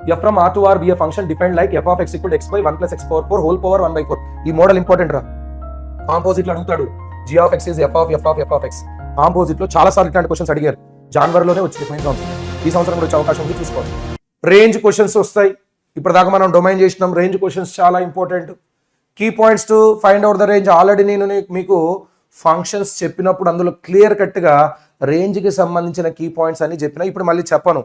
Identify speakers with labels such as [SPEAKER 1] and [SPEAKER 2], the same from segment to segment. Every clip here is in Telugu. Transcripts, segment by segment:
[SPEAKER 1] F from R to R be a function defined like f of x equal to x by 1 plus x power 4 whole power 1 by 4. ఈ మోడల్ ఇంపార్టెంట్ రా. కాంపోజిట్ లో అడుగుతాడు g of x is f of x. Composite లో చాలా సార్లు ఇట్లాంటి క్వశ్చన్స్ అడిగారు. జనవరిలోనే వచ్చింది పోయిన సంవత్సరం. ఈ సంవత్సరం కూడా వచ్చే అవకాశం ఉంది, చూసుకోండి. రేంజ్ క్వశ్చన్స్ వస్తాయి. ఇప్పటిదాకా మనం డొమైన్ చేసినాం. రేంజ్ క్వశ్చన్స్ చాలా important. Key points to find out the range. Already నేను మీకు ఫంక్షన్స్ చెప్పినప్పుడు అందులో క్లియర్ కట్గా రేంజ్కి సంబంధించిన కీ పాయింట్స్ అని చెప్పిన. ఇప్పుడు మళ్ళీ చెప్పను,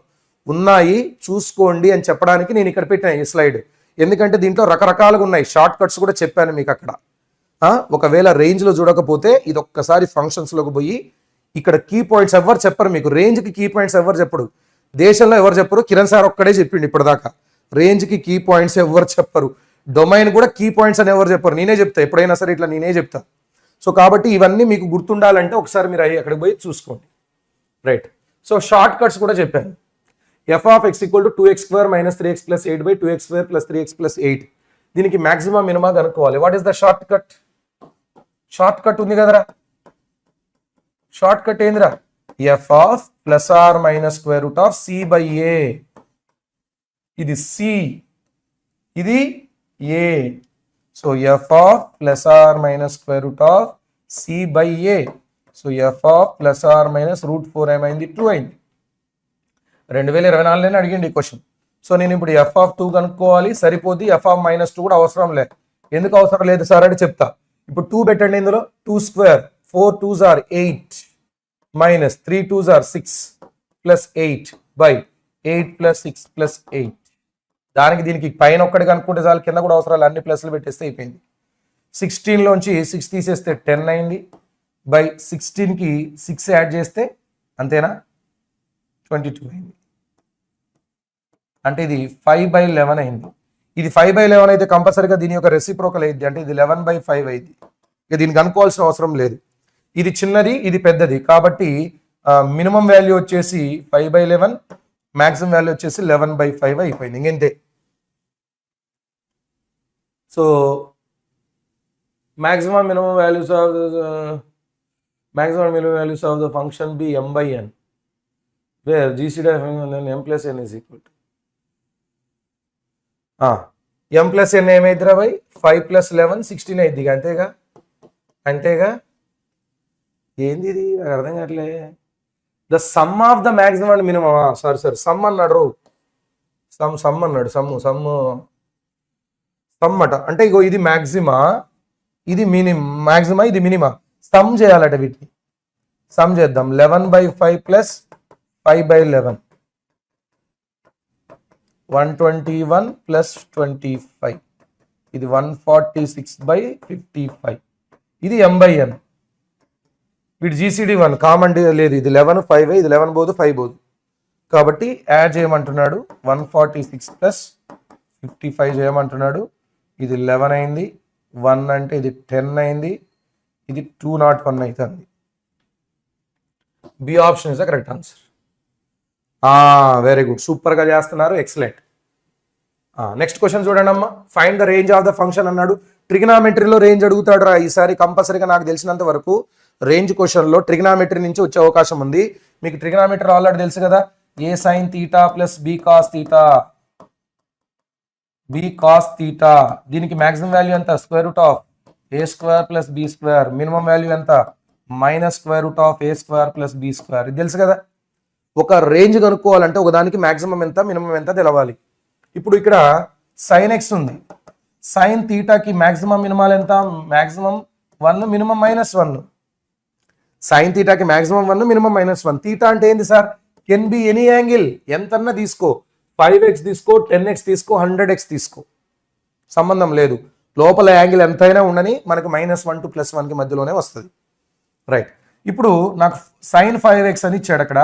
[SPEAKER 1] ఉన్నాయి చూసుకోండి అని చెప్పడానికి నేను ఇక్కడ పెట్టిన ఈ స్లైడ్. ఎందుకంటే దీంట్లో రకరకాలుగా ఉన్నాయి. షార్ట్ కట్స్ కూడా చెప్పాను మీకు అక్కడ. ఒకవేళ రేంజ్లో చూడకపోతే ఇది ఒక్కసారి ఫంక్షన్స్లోకి పోయి ఇక్కడ కీ పాయింట్స్ ఎవరు చెప్పరు మీకు. రేంజ్కి కీ పాయింట్స్ ఎవరు చెప్పరు, దేశంలో ఎవరు చెప్పరు. కిరణ్ సార్ ఒక్కడే చెప్పిండు ఇప్పటిదాకా. రేంజ్కి కీ పాయింట్స్ ఎవరు చెప్పరు. డొమైన్ కూడా కీ పాయింట్స్ అని ఎవరు చెప్పరు, నేనే చెప్తా. ఎప్పుడైనా సరే ఇట్లా నేనే చెప్తా. సో కాబట్టి ఇవన్నీ మీకు గుర్తుండాలంటే ఒకసారి మీరు అక్కడికి పోయి చూసుకోండి. రైట్. సో షార్ట్ కట్స్ కూడా చెప్పాను. f of x equal to 2x square minus 3x plus 8 by 2x square plus 3x plus 8. దీనికి మాక్సిమం మినిమా కనుక్కోవాలి. What is the short cut? Short cut ఉంది కదరా. షార్ట్ కట్ ఏందిరా? f of plus or minus square root of c by a. ఇది c, ఇది a. So f of plus or minus square root of c by a. So f of plus or minus root 4 ఏమైంది? 2 అయింది. 2024లోనే అడిగింది ఈ క్వశ్చన్. సో నేను ఇప్పుడు ఎఫ్ ఆఫ్ 2 కనుక్కోవాలి, సరిపోద్ది. ఎఫ్ ఆఫ్ -2 కూడా అవసరం లేదు. ఎందుకు అవసరం లేదు సార్ అంటే చెప్తా. ఇప్పుడు 2 పెట్టండి ఇందులో. 2 square 4 2s are 8 minus 3 2s are 6 plus 8 by 8 plus 6 plus 8. దానికి దీనికి పైన ఒక్కటి కనుక్కుంటే చాలు, కింద కూడా అవసరాలు అన్ని ప్లస్లు పెట్టేస్తే అయిపోయింది. 16లోంచి 6 తీసేస్తే 10 అయింది. బై 16కి 6 యాడ్ చేస్తే అంతేనా 22 అయింది. అంటే ఇది 5/11 అయింది. ఇది 5/11 అయితే కంపల్సరీగా దీని యొక్క రెసిప్రోకల్ అయింది. అంటే ఇది 11/5 అయింది. ఇక దీనికి అనుకోవాల్సిన అవసరం లేదు. ఇది చిన్నది, ఇది పెద్దది. కాబట్టి మినిమం వాల్యూ వచ్చేసి 5/11, మ్యాక్సిమం వాల్యూ వచ్చేసి 11/5 అయిపోయింది. ఇంకంతే. So maximum minimum values of the function be m by n, where gcd of m plus n is equal to m plus n ఏమైద్దిరా బై 5 plus 11 16 అయింది. అంతేగా ఏంది ఇది నాకు అర్థం కావట్లే. The sum of the maximum and minimum. Sorry some అన్నాడు. సమ్ అన్నాడు. సమ్ అట. అంటే ఇగో ఇది మ్యాక్సిమా, ఇది మ్యాక్సిమా, ఇది మినిమా. సమ్ చేయాలట. వీటిని సమ్ చేద్దాం. 11/5 ప్లస్ 5/11 121 ప్లస్ 25. ఇది 146/55. ఇది m/n. వీటి జీసీడీ 1 కామన్ లేదు. ఇది 11 5, ఇది 11 పోదు 5 పోదు. కాబట్టి యాడ్ చేయమంటున్నాడు. 146 ప్లస్ 55 చేయమంటున్నాడు. ఇది 11 అయింది. 1 అంటే ఇది 10 అయింది. ఇది 201 అవుతుంది. B option is the correct answer. Very good, సూపర్గా చేస్తున్నారు, ఎక్సలెంట్. నెక్స్ట్ క్వశ్చన్ చూడండి అమ్మా. Find the range of the function అన్నాడు. ట్రిగ్నామెట్రీలో రేంజ్ అడుగుతాడు రా ఈసారి కంపల్సరీగా. నాకు తెలిసినంత వరకు రేంజ్ క్వశ్చన్లో ట్రిగ్నామెట్రీ నుంచి వచ్చే అవకాశం ఉంది. మీకు ట్రిగ్నామెట్రీ ఆల్రెడీ తెలుసు కదా. A sine theta plus B cos theta, B cos theta. దీనికి మ్యాక్సిమం వాల్యూ ఎంత? Square root of A square plus B square. Minimum value ఎంత? Minus square root of A square plus B square. ఇది తెలుసు కదా. ఒక రేంజ్ కనుక్కోవాలంటే ఒకదానికి మ్యాక్సిమం ఎంత మినిమం ఎంత తెలవాలి. ఇప్పుడు ఇక్కడ సైన్ ఎక్స్ ఉంది. సైన్ తీటాకి మ్యాక్సిమం మినిమాల్ ఎంత? Maximum 1, minimum -1. సైన్ తీటాకి మ్యాక్సిమం 1, మినిమం -1. తీటా అంటే ఏంది sir? Can be any angle. ఎంతన్నా తీసుకో. 5x తీసుకో, 10x తీసుకో, 100x తీసుకో, సంబంధం లేదు. లోపల యాంగిల్ ఎంతైనా ఉండని మనకు -1 to +1కి మధ్యలోనే వస్తుంది. రైట్. ఇప్పుడు నాకు sin 5x అని ఇచ్చాడు అక్కడ.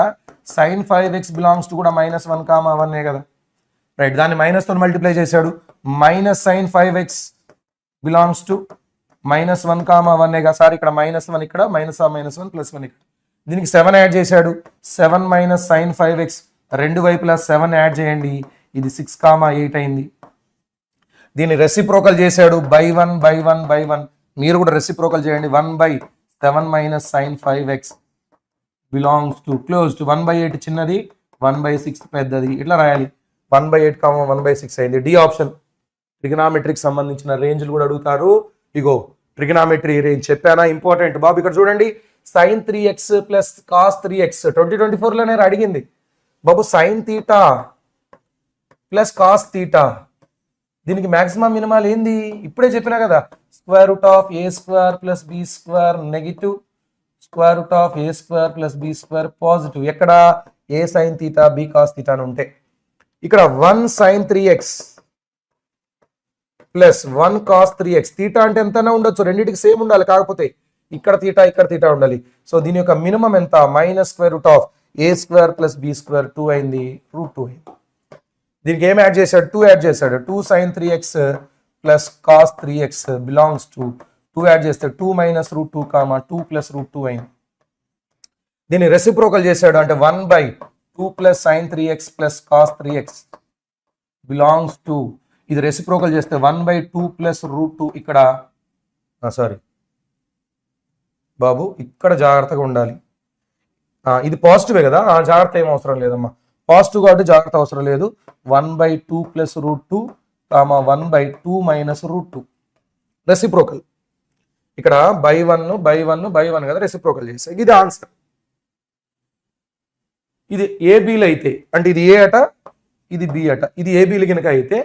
[SPEAKER 1] sin 5x బిలాంగ్స్ టు కూడా -1, కదా. రైట్. దాన్ని మైనస్తో మల్టిప్లై చేశాడు. -sin 5x belongs to -1, sir ఇక్కడ -1, ఇక్కడ -1 +1 ఇక్కడ. దీనికి 7 యాడ్ చేశాడు. 7 - sin 5x, రెండు వైపులా 7 యాడ్ చేయండి. ఇది 6, 8 అయింది. దీన్ని రెసిప్రోకల్ చేశాడు. బై 1 మీరు కూడా రెసిప్రోకల్ చేయండి. 1/7 - sin 5x belongs to close to 1/8 చిన్నది, 1/6 పెద్దది. ఇట్లా రాయాలి. 1/8 కామా 1/6 అయింది. D option. ట్రిగనామెట్రీకి సంబంధించిన రేంజ్లు కూడా అడుగుతారు. ఇగో ట్రిగనామెట్రీ రేంజ్ చెప్పానా, ఇంపార్టెంట్ బాబు. ఇక్కడ చూడండి, sin 3x plus cos 3x 2024లోనే అడిగింది బాబు. sin theta plus cos theta, దీనికి మాక్సిమం మినిమాల్ ఏంది ఇప్పుడే చెప్పినా కదా, √a² plus b² negative, √a² plus b² positive. ఎక్కడ a sin theta b cos theta అని ఉంటే, ఇక్కడ 1 sin 3x plus 1 cos 3x. Theta అంటే ఎంతైనా ఉండొచ్చు, రెండింటికి సేమ్ ఉండాలి, కాకపోతే ఇక్కడ తీటా ఇక్కడ తీటా ఉండాలి. సో దీని యొక్క మినిమం ఎంత, -√a² ప్లస్ b² 2 అయింది, √2 అయింది. దీనికి ఏం యాడ్ చేశాడు, 2 యాడ్ చేశాడు. 2 sin 3x plus cos 3x belongs to 2 add చేస్తే 2 -√2 కామా 2 ప్లస్ √2 అయింది. దీన్ని రెసిప్రోకల్ చేశాడు అంటే 1/2 plus sin 3x plus cos 3x belongs to, ఇది రెసిప్రోకల్ చేస్తే 1/2 ప్లస్ √2. ఇక్కడ సారీ బాబు, ఇక్కడ జాగ్రత్తగా ఉండాలి. ఇది పాజిటివే కదా, జాగ్రత్త ఏం అవసరం లేదమ్మా, పాజిటివ్ కాబట్టి జాగ్రత్త అవసరం లేదు. 1/2 ప్లస్ √2 కామా 1/2 మైనస్ √2 రెసిప్రోకల్. ఇక్కడ బై వన్ కదా, రెసిప్రోకల్ చేస్తే ఇది ఆన్సర్. ఇది ఏబీలు అయితే అంటే ఇది ఏ అట ఇది బి అట, ఇది ఏబీలు కనుక అయితే,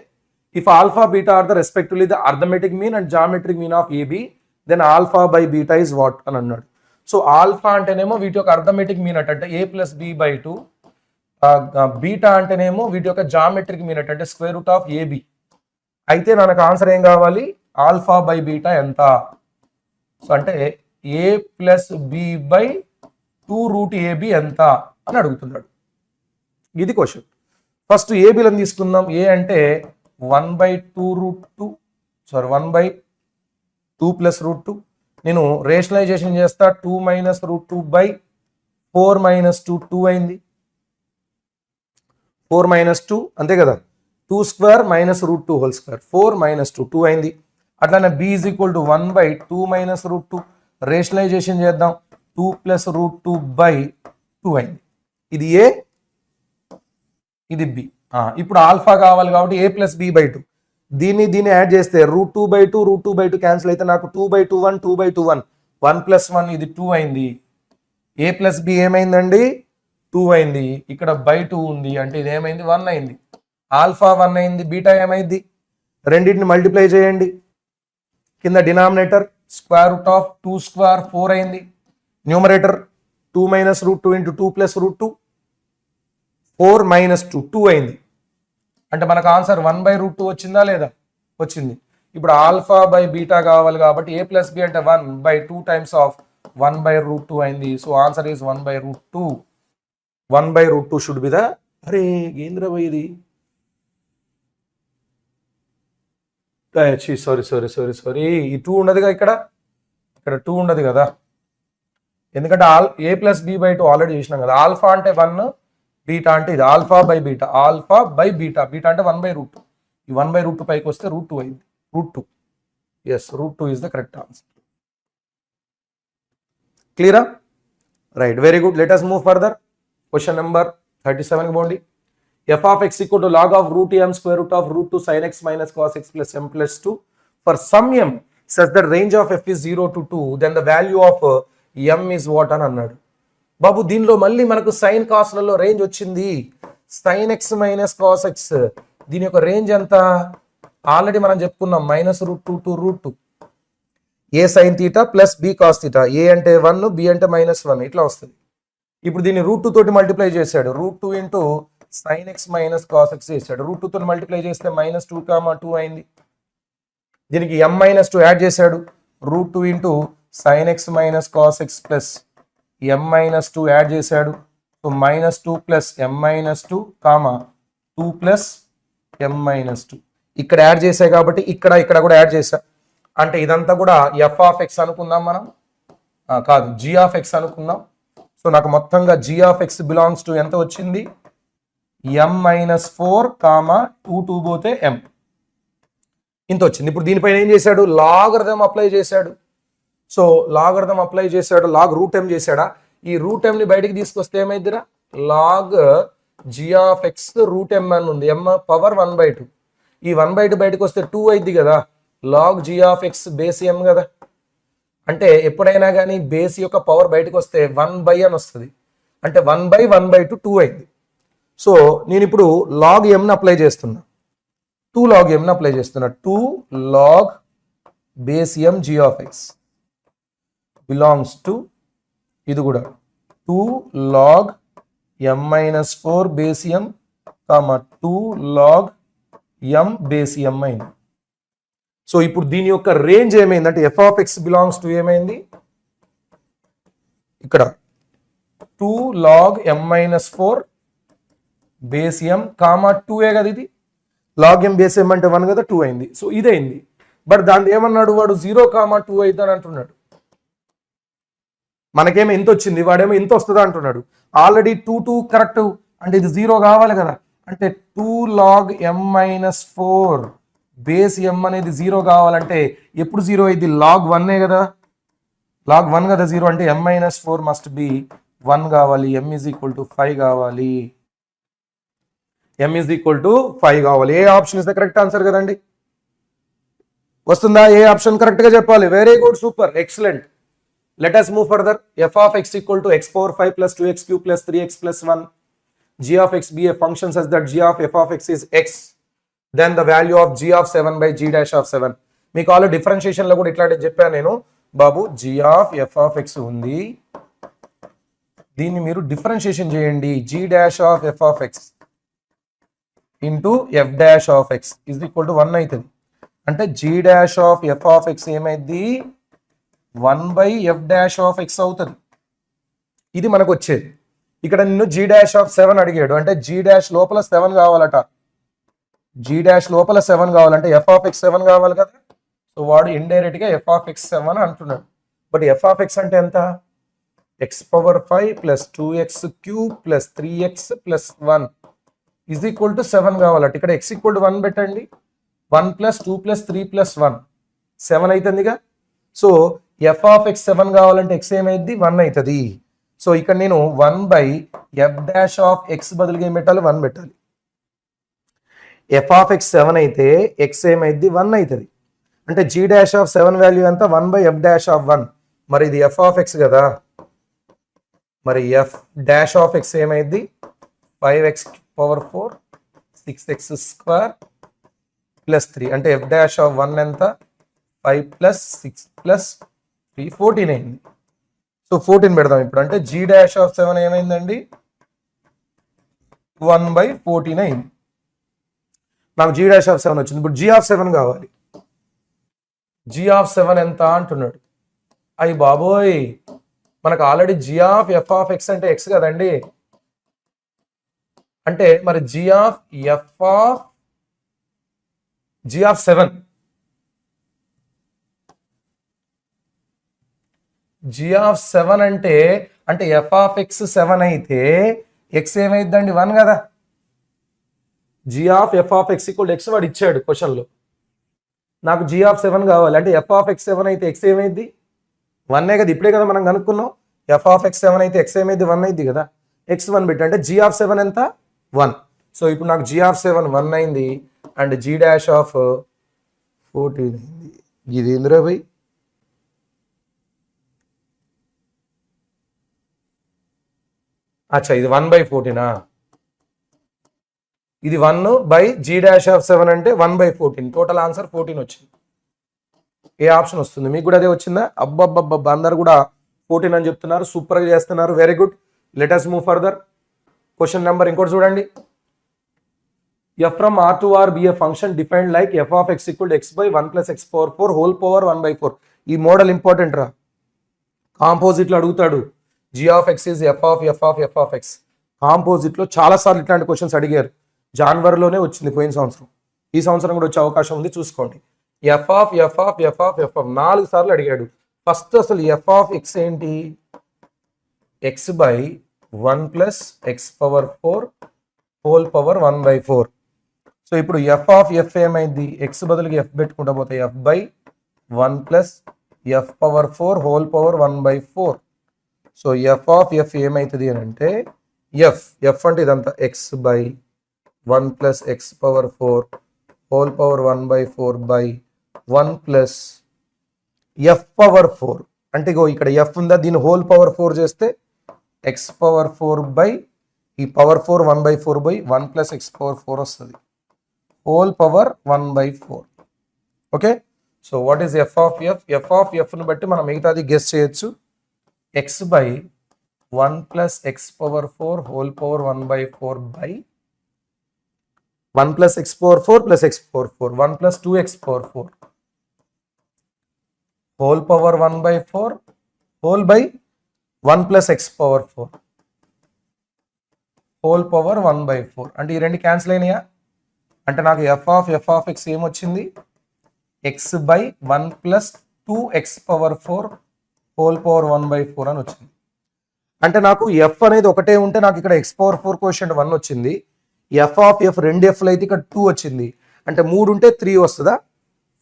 [SPEAKER 1] if alpha beta are the respectively the arithmetic mean and geometric mean of AB, then alpha by beta is what అని అన్నాడు. సో ఆల్ఫా అంటేనేమో వీటి యొక్క అర్థమెటిక్ మీన్ అంటే a+b/2, బీటా అంటేనేమో వీటి యొక్క జామెట్రిక్ మీన్ అంటే √AB. అయితే నాకు ఆన్సర్ ఏం కావాలి, ఆల్ఫా బై బీటా ఎంత. సో అంటే a+b/2√AB ఎంత అని అడుగుతున్నాడు. ఇది క్వశ్చన్. ఫస్ట్ ఏబీలను తీసుకుందాం. ఏ అంటే 1/2 1/2 ప్లస్ √2. నేను రేషనలైజేషన్ చేస్తా, 2 -√2/4 -2 2 అయింది, 4 -2 అంతే కదా, 2² -√2 హోల్ స్క్వేర్ 4 -2 2 అయింది. అట్లానే b = 1/2 -√2 రేషనలైజేషన్ చేద్దాం, 2 + √2/2 అయింది. ఇది ఏ, ఇది బి. ఇప్పుడు ఆల్ఫా కావాలి కాబట్టి a+b/2, దీన్ని యాడ్ చేస్తే √2/2 క్యాన్సిల్ అయితే నాకు 2/2 1 1 ఇది 2 అయింది. a+b ఏమైందండి, 2 అయింది. ఇక్కడ /2 ఉంది అంటే ఇది ఏమైంది, 1 అయింది. ఆల్ఫా 1 అయింది, బీటా ఏమైంది, రెండింటిని మల్టిప్లై చేయండి. కింద డినామినేటర్ √2² 4 అయింది, న్యూమరేటర్ 2 - √2 × 2 + √2 4 - 2 2 అయింది. అంటే మనకు ఆన్సర్ 1/√2 వచ్చిందా లేదా, వచ్చింది. ఇప్పుడు ఆల్ఫా బై బీటా కావాలి కాబట్టి a+b అంటే 1/2 టైమ్స్ ఆఫ్ 1/√2 అయింది. So answer is 1/√2. 1/√2 should be the, అరే ఏంద్ర ఇది, సారీ ఈ 2 ఉండదుగా, ఇక్కడ 2 ఉండదు కదా, ఎందుకంటే a+b/2 ఆల్రెడీ చేసినాం కదా. ఆల్ఫా అంటే 1, బీటా అంటే ఇది, ఆల్ఫా బై బీటా బీటా అంటే 1/√2. ఈ 1/√2 పైకి వస్తే √2 అయింది, √2. Yes, √2 is the correct answer. క్లియరా, right, very good. Let us move further. Question number 37 పోండి. f(x) = log of √m √2 sin x minus cos x plus m plus 2 for some m such that range of f is 0 to 2, then the value of m is what అని అన్నాడు. బాబు దీనిలో మళ్ళీ మనకు సైన్ కాస్లలో రేంజ్ వచ్చింది. sin x minus cos x, దీని యొక్క రేంజ్ ఎంత, ఆల్రెడీ మనం చెప్పుకున్నాం, -√2 to √2. a sin θ plus b cos θ, a అంటే 1, b అంటే -1 ఇట్లా వస్తుంది. ఇప్పుడు దీన్ని √2 తోటి మల్టిప్లై చేశాడు, √2 into sin x minus cos x చేశాడు. √2 తోటి మల్టిప్లై చేస్తే -2, 2 అయింది. దీనికి m-2 యాడ్ చేశాడు, √2 into sin x minus cos x plus m-2 add చేశాడు. So -2 plus m-2 2 plus m-2 ఇక్కడ యాడ్ చేశాయి కాబట్టి ఇక్కడ కూడా యాడ్ చేశా. అంటే ఇదంతా కూడా f(x) అనుకుందాం మనం, కాదు g(x) అనుకుందాం. సో నాకు మొత్తంగా g(x) బిలాంగ్స్ టు ఎంత వచ్చింది, m-4, 2 పోతే m ఇంత వచ్చింది. ఇప్పుడు దీనిపైన ఏం చేశాడు, లాగరిథం అప్లై చేశాడు. సో లాగరిథం అప్లై చేశాడు, లాగ్ √m చేశాడా, ఈ √m ని బయటికి తీసుకొస్తే ఏమైందిరా, log G of X root M అని ఉంది, ఎం పవర్ 1/2. ఈ 1/2 బయటకు వస్తే 2 అయింది కదా, log G of X base M కదా. అంటే ఎప్పుడైనా కానీ బేస్ యొక్క పవర్ బయటకు వస్తే 1/, అని వస్తుంది. అంటే 1/1/2 2 అయింది. సో నేను ఇప్పుడు లాగ్ ఎంని అప్లై చేస్తున్నా, 2 log m ని అప్లై చేస్తున్నా. 2 log base M G of X belongs to, ఇది కూడా 2 log m-4 base M, 2 log m base M అయింది. సో ఇప్పుడు దీని యొక్క రేంజ్ ఏమైంది అంటే F of X belongs to ఏమైంది ఇక్కడ 2 log m-4 బేస్ ఎం 2 కదా, ఇది లాగ్ ఎం బేస్ ఎం అంటే 1 కదా, 2 అయింది. సో ఇదైంది. బట్ దాన్ని ఏమన్నాడు వాడు 0,2 అవుతుంది అంటున్నాడు. మనకేమో ఇంత వచ్చింది, వాడేమో ఇంత వస్తుందా అంటున్నాడు. ఆల్రెడీ 2 కరెక్ట్ అంటే ఇది 0 కావాలి కదా. అంటే 2 log m-4 బేస్ ఎం అనేది 0 కావాలంటే ఎప్పుడు 0 అయింది, log 1 కదా, log 1 కదా 0. అంటే m-4 మస్ట్ బి 1 కావాలి, m ఈజ్ ఈక్వల్ టు 5 కావాలి, m ఈజ్ ఈక్వల్ టు 5 కావాలి. A option is the correct answer కదండి, వస్తుందా? ఏ ఆప్షన్ కరెక్ట్ గా చెప్పాలి. Very good, super, excellent. Let us move further. F of X equal to x power 5 plus 2x³ plus 3x plus 1. g of x be a function such that g of f of x is x, then the value of g of 7 by g dash of 7. మీకు ఆల్రెడీ డిఫరెన్షియేషన్ లో కూడా ఇట్లాంటి చెప్పాను నేను బాబు. g of f of x ఉంది, దీన్ని మీరు డిఫరెన్షియేషన్ చేయండి. g dash of f of x into f dash of x is equal to 1 అవుతుంది. అంటే g dash of f of x ఏమైంది 1 by f dash of x అవుతుంది. ఇది మనకు వచ్చేది. ఇక్కడ నిన్ను g dash of 7 అడిగాడు, అంటే g dash లోపల 7 కావాలట. g dash లోపల 7 కావాలంటే f of x 7 కావాలి కదా. సో వాడు ఇండైరెక్ట్ గా f of x 7 అంటున్నాడు. బట్ f of x అంటే ఎంత, x power 5 plus 2x³ plus 3x plus 1 is equal to 7 కావాలట. ఇక్కడ x ఈక్వల్ టు 1 పెట్టండి, 1 ప్లస్ 2 ప్లస్ 3 ప్లస్ 1 7 అవుతుందిగా. సో ఎఫ్ ఆఫ్ ఎక్స్ 7 కావాలంటే ఎక్స్ ఏమైంది 1 అవుతుంది. సో ఇక్కడ నేను 1 by F dash of X బదులుగా ఏం పెట్టాలి, 1 పెట్టాలి. ఎఫ్ ఆఫ్ ఎక్స్ 7 అయితే ఎక్స్ ఏమైంది 1 అవుతుంది. అంటే జీ డాష్ ఆఫ్ 7 వాల్యూ ఎంత 1 బై ఎఫ్ డాష్ ఆఫ్ 1. మరి ఇది ఎఫ్ ఆఫ్ ఎక్స్ కదా, మరి ఎఫ్ డాష్ ఆఫ్ ఎక్స్ ఏమైంది 5x power 4 6x square plus 3. అంటే ఎఫ్ డాష్ ఆఫ్ 1 ఎంత 5 ప్లస్ 6 ప్లస్ 3 14 అయింది. సో 14 పెడదాం ఇప్పుడు. అంటే జీ డాష్ ఆఫ్ 7 ఏమైందండి 1 బై 14 అయింది. నాకు జీ డాష్ ఆఫ్ 7 వచ్చింది. ఇప్పుడు జీ ఆఫ్ 7 కావాలి. జీ ఆఫ్ 7 ఎంత అంటున్నాడు. అయ్యి బాబోయ్, మనకు already G of F of X అంటే ఎక్స్ కదండి. అంటే మరి G of F of G of 7 G of 7 అంటే ఎఫ్ ఆఫ్ ఎక్స్ 7 అయితే ఎక్స్ ఏమైందండి 1 కదా. G of F of X equal X వాడు ఇచ్చాడు క్వశ్చన్లో. నాకు జీ ఆఫ్ 7 కావాలి. అంటే ఎఫ్ ఆఫ్ ఎక్స్ 7 అయితే ఎక్స్ ఏమైంది 1 కదా. ఇప్పుడే కదా మనం కనుక్కున్నాం. ఎఫ్ ఆఫ్ ఎక్స్ 7 అయితే ఎక్స్ ఏమైంది 1 అయింది కదా. ఎక్స్ 1 పెట్టి అంటే జీ ఆఫ్ 7 ఎంత 1. సో ఇప్పుడు నాకు జీ ఆఫ్ 7 1 అయింది. అండ్ జీ డాష్ ఆఫ్ 14 అయింది. ఇది ఏందిరా భయ్, అచ్చా ఇది 1 బై 14. ఇది 1 బై జీ డాష్ ఆఫ్ 7 అంటే 1 బై 14. టోటల్ ఆన్సర్ 14 వచ్చింది. ఏ ఆప్షన్ వస్తుంది? మీకు కూడా అదే వచ్చిందా? అబ్బబ్బబ్బబ్బ, అందరు కూడా 14 అని చెప్తున్నారు. సూపర్గా చేస్తున్నారు, very good. Let us move further. Question number ఇంకోటి చూడండి. F from R to R be a function defined like F of X equal to X by 1 plus X power 4 whole power 1/4. ఈ మోడల్ ఇంపార్టెంట్ రా. కాంపోజిట్లో అడుగుతాడు. G of X is F of F of F of X. కాంపోజిట్లో చాలాసార్లు ఇట్లాంటి క్వశ్చన్స్ అడిగారు. జనవరిలోనే వచ్చింది పోయిన సంవత్సరం. ఈ సంవత్సరం కూడా వచ్చే అవకాశం ఉంది, చూసుకోండి. F of F of F of F of 4 సార్లు అడిగాడు. ఫస్ట్ అసలు ఎఫ్ ఆఫ్ ఎక్స్ ఏంటి, X by 1 plus X power 4 whole power 1/4. So ఇప్పుడు ఎఫ్ ఆఫ్ ఎఫ్ ఏమైంది, ఎక్స్ బదులుగా ఎఫ్ పెట్టుకుంటా పోతే F by 1 plus F power 4 whole power 1/4. So F of F ఏమవుతుంది అని అంటే ఎఫ్ అంటే ఇదంతా X by 1 plus X power 4 whole power 1/4 by 1 plus F power 4 అంటే ఇగో ఇక్కడ ఎఫ్ ఉందా, దీని హోల్ పవర్ 4 చేస్తే ఎక్స్ పవర్ 4 బై ఈ power 4 1/4 by 1 plus X power 4 వస్తుంది, whole power 1/4. Okay, so what is F of F? F of ఎఫ్ను బట్టి మనం మిగతాది గెస్ చేయొచ్చు. X by 1 plus X power 4 whole power 1/4 by 1 plus X power 4 plus X power 4 1 plus 2x power 4 whole power 1/4 whole by 1 plus X power 4 whole power 1/4. అంటే ఈ రెండు క్యాన్సిల్ అయినాయా? అంటే నాకు ఎఫ్ ఆఫ్ ఎక్స్ ఏమొచ్చింది? X by 1 plus 2x power 4 whole power 1/4 అని వచ్చింది. అంటే నాకు ఎఫ్ అనేది ఒకటే ఉంటే నాకు ఇక్కడ ఎక్స్ పవర్ 4 కోషెంట్ 1 వచ్చింది. ఎఫ్ ఆఫ్ ఎఫ్ రెండు ఎఫ్లు అయితే ఇక్కడ 2 వచ్చింది. అంటే 3 ఉంటే 3 వస్తుందా,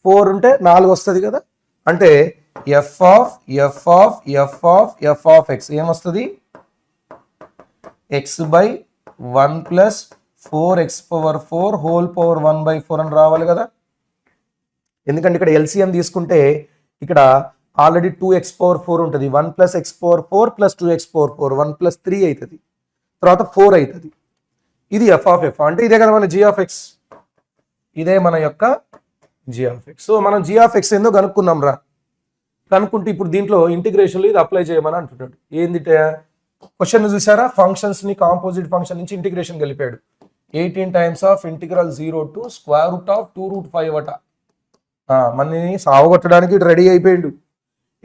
[SPEAKER 1] 4 ఉంటే 4 వస్తుంది కదా. అంటే ఎఫ్ ఆఫ్ ఎక్స్ ఏమొస్తుంది? X by 1 plus 4x power 4 whole power 1/4 అని రావాలి కదా. ఎందుకంటే ఇక్కడ ఎల్సిఎం తీసుకుంటే ఇక్కడ ఆల్రెడీ 2x పవర్ 4 ఉంటుంది. 1 plus X power 4 plus 2x power 4 1 plus 3 అవుతుంది, తర్వాత 4 అవుతుంది. ఇది ఎఫ్ ఆఫ్ ఎఫ్ అంటే ఇదే కదా మన జీ ఆఫ్ ఎక్స్, ఇదే మన యొక్క జీ ఆఫ్ ఎక్స్. సో మనం జీ ఆఫ్ ఎక్స్ ఏందో కనుక్కున్నాం రా. కనుక్కుంటే ఇప్పుడు దీంట్లో ఇంటిగ్రేషన్లో ఇది అప్లై చేయమని అంటున్నాడు. ఏంది క్వశ్చన్ చూసారా? ఫంక్షన్స్ని కాంపోజిట్ ఫంక్షన్ నుంచి ఇంటిగ్రేషన్ కలిపాడు. 18 times of integral 0 to square root of 2√5 అట. మనని సావగొట్టడానికి ఇటు రెడీ అయిపోయిండు.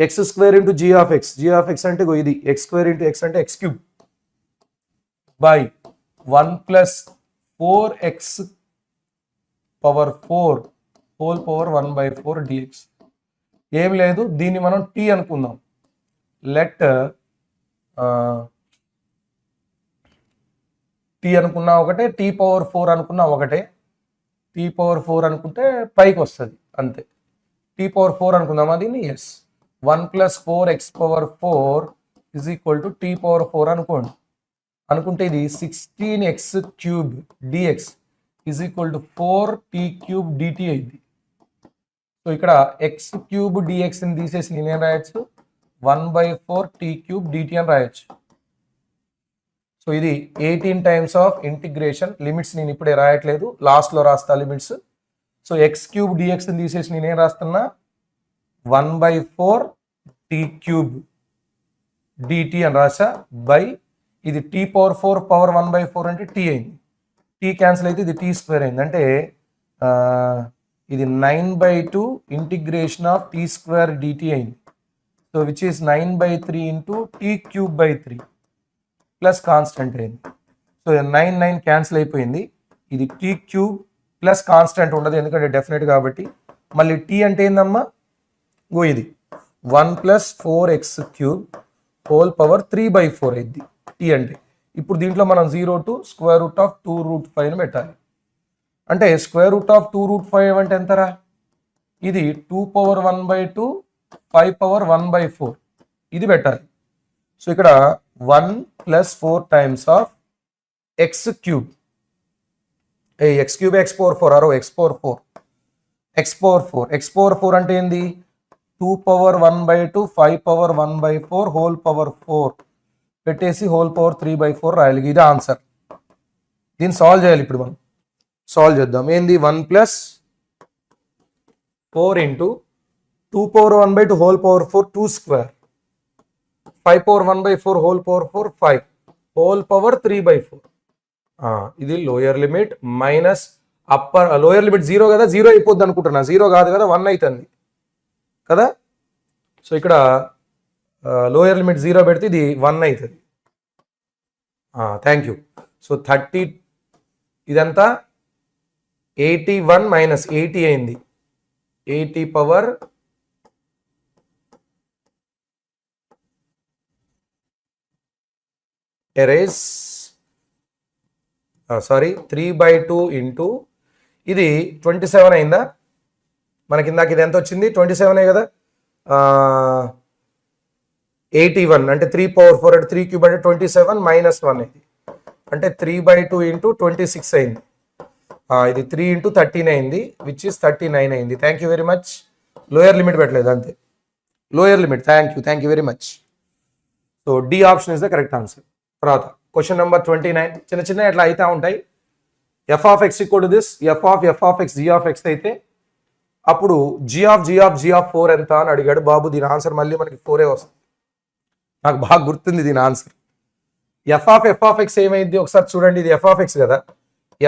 [SPEAKER 1] X square into G of X అంటే ఇది ఎక్స్ స్క్వేర్ ఇంటూ ఎక్స్ అంటే X cube by 1 plus 4x power 4 whole power 1/4 dx. ఏం లేదు, దీన్ని మనం టీ అనుకుందాం. లెట్ టీ అనుకున్నా ఒకటే, టీ పవర్ 4 అనుకున్నా ఒకటే. టీ పవర్ 4 అనుకుంటే పైకి వస్తుంది అంతే. టీ పవర్ 4 అనుకుందామా దీన్ని? Yes. 1 plus 4x power 4 is equal to T power 4 అనుకోండి. అనుకుంటే ఇది 16x cube D X is equal to 4t cube D T అయింది. సో ఇక్కడ ఎక్స్ క్యూబ్ డిఎక్స్ని తీసేసి నేనేం రాయొచ్చు? 1/4t క్యూబ్ డిటి అని రాయొచ్చు. సో ఇది 18 టైమ్స్ ఆఫ్ ఇంటిగ్రేషన్. లిమిట్స్ నేను ఇప్పుడే రాయట్లేదు, లాస్ట్లో రాస్తా లిమిట్స్. సో ఎక్స్ క్యూబ్ డిఎక్స్ని తీసేసి నేనేం రాస్తున్నా? 1/4t క్యూబ్ డిటి అని రాసా బై ఇది టీ పవర్ 4 పవర్ 1/4 అంటే టీ అయింది. టీ క్యాన్సిల్ అయితే ఇది టీ స్క్వేర్ అయింది. అంటే ఇది 9/2 integration of T square dt అయింది. So which is 9/3 into T cube by 3 plus constant అయింది. సో 9 క్యాన్సిల్ అయిపోయింది. ఇది టీ క్యూబ్ ప్లస్ కాన్స్టెంట్ ఉండదు ఎందుకంటే డెఫినెట్ కాబట్టి. మళ్ళీ టీ అంటే ఏందమ్మా? ఇది 1 plus 4x cube whole power 3/4 అయింది టీ అంటే. ఇప్పుడు దీంట్లో మనం 0 టు స్క్వేర్ రూట్ ఆఫ్ 2√5 పెట్టాలి. అంటే స్క్వేర్ రూట్ ఆఫ్ 2√5 అంటే ఎంతరా? ఇది 2 పవర్ 1/2 5 పవర్ 1/4 ఇది పెట్టాలి. సో ఇక్కడ 1 plus 4 times of X cube X cube X power 4 arrow X power 4 అంటే ఏంది? 2 పవర్ 1/2 5 పవర్ 1/4 హోల్ పవర్ 4 పెట్టేసి హోల్ పవర్ 3/4 రాయాలి. ఇది ఆన్సర్. దీన్ని సాల్వ్ చేయాలి. ఇప్పుడు మనం సాల్వ్ చేద్దాం. ఏంది? 1 plus 4 into 2 power 1/2 whole power 4 2 square 5 power 1/4 whole power 4 5 whole power 3/4. ఇది lower limit minus upper lower limit 0 కదా, 0 అయిపోద్ది అనుకుంటున్నా. 0 కాదు కదా, 1 అవుతుంది కదా. సో ఇక్కడ లోయర్ లిమిట్ 0 పెడితే ఇది 1 అవుతుంది. Thank you. సో 30 ఇదంతా 81 మైనస్ 80 అయింది. 80 పవర్ ఎరేజ్ 3/2 ఇంటూ ఇది 27 అయిందా? మనకి ఇందాక ఇది ఎంత వచ్చింది? 27 కదా. 81 అంటే 3 పవర్ 4 అంటే 3 క్యూబ్ అంటే 27 మైనస్ 1 అయింది. అంటే 3/2 ఇంటూ 26 అయింది. ఇది 3 ఇంటూ 13 అయింది, విచ్ ఇస్ 39 అయింది. Thank you very much. Lower limit పెట్టలేదు అంతే, lower limit. Thank you very much. So D option is the correct answer. తర్వాత క్వశ్చన్ నెంబర్ 29. చిన్న చిన్న ఇట్లా అయితే ఉంటాయి. F of X equal to this F of X G of X అయితే అప్పుడు జీ ఆఫ్ 4 ఎంత అని అడిగాడు బాబు. దీని ఆన్సర్ మళ్ళీ మనకి 4 వస్తుంది. నాకు బాగా గుర్తుంది దీని ఆన్సర్. ఎఫ్ ఆఫ్ ఎక్స్ ఏమైంది ఒకసారి చూడండి. ఇది ఎఫ్ ఆఫ్ ఎక్స్ కదా.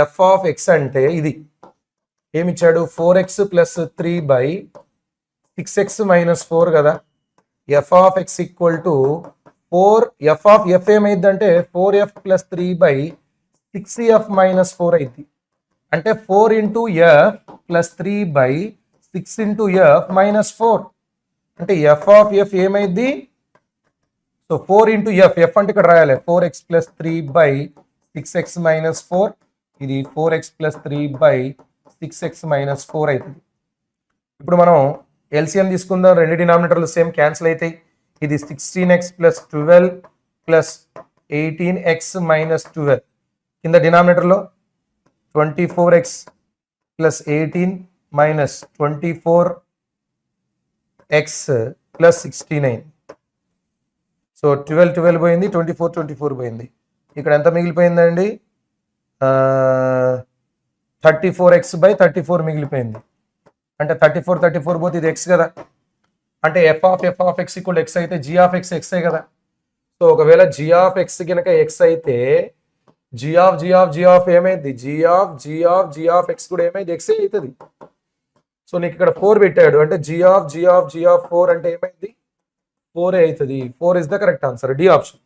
[SPEAKER 1] ఎఫ్ ఆఫ్ ఎక్స్ అంటే ఇది ఏమిచ్చాడు, 4x ప్లస్ 3/6x మైనస్ 4 కదా. F of X equal to 4 F of F ఏమైందంటే 4f ప్లస్ 3/6f మైనస్ 4 అయింది. అంటే 4 into F plus 3/6 into F minus 4. అంటే ఎఫ్ ఆఫ్ ఎఫ్ ఏమైంది, సో 4 ఇంటూ ఎఫ్ అంటే ఇక్కడ రాయాలి 4x ప్లస్ 3/6x మైనస్ 4. ఇది 4x ప్లస్ 3/6x మైనస్ 4 అవుతుంది. ఇప్పుడు మనం ఎల్సిఎం తీసుకుందాం. రెండు డినామినేటర్లు సేమ్ క్యాన్సిల్ అవుతాయి. ఇది 16x plus 12 plus 18x minus 12. కింద డినామినేటర్లో 24x plus 18 minus 24x plus 69. So 12 పోయింది, 24 పోయింది. ఇక్కడ ఎంత మిగిలిపోయిందండి, 34x/34 మిగిలిపోయింది. అంటే 34 పోతే ఇది ఎక్స్ కదా. అంటే F of X equal X అయితే జీ ఆఫ్ ఎక్స్ ఎక్సే కదా. సో ఒకవేళ జీ ఆఫ్ ఎక్స్ కనుక ఎక్స్ అయితే జీ ఆఫ్ ఏమైంది, జీ ఆఫ్ ఎక్స్ కూడా ఏమైంది, ఎక్సే అవుతుంది. సో నీకు ఇక్కడ 4 పెట్టాడు అంటే జీ ఆఫ్ 4 అంటే ఏమైంది, 4 అవుతుంది. 4 is the correct answer, D option.